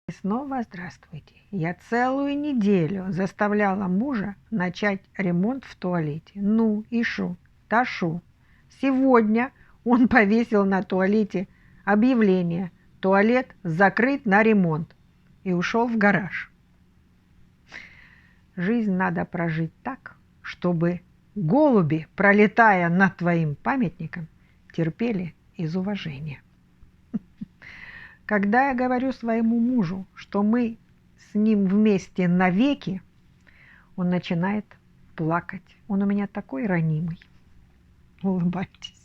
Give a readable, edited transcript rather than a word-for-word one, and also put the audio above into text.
И снова здравствуйте. Я целую неделю заставляла мужа начать ремонт в туалете. Ну и шо? Да шо? Сегодня он повесил на туалете объявление: туалет закрыт на ремонт, и ушел в гараж. Жизнь надо прожить так, чтобы голуби, пролетая над твоим памятником, терпели из уважения. Когда я говорю своему мужу, что мы с ним вместе навеки, он начинает плакать. Он у меня такой ранимый. Улыбайтесь.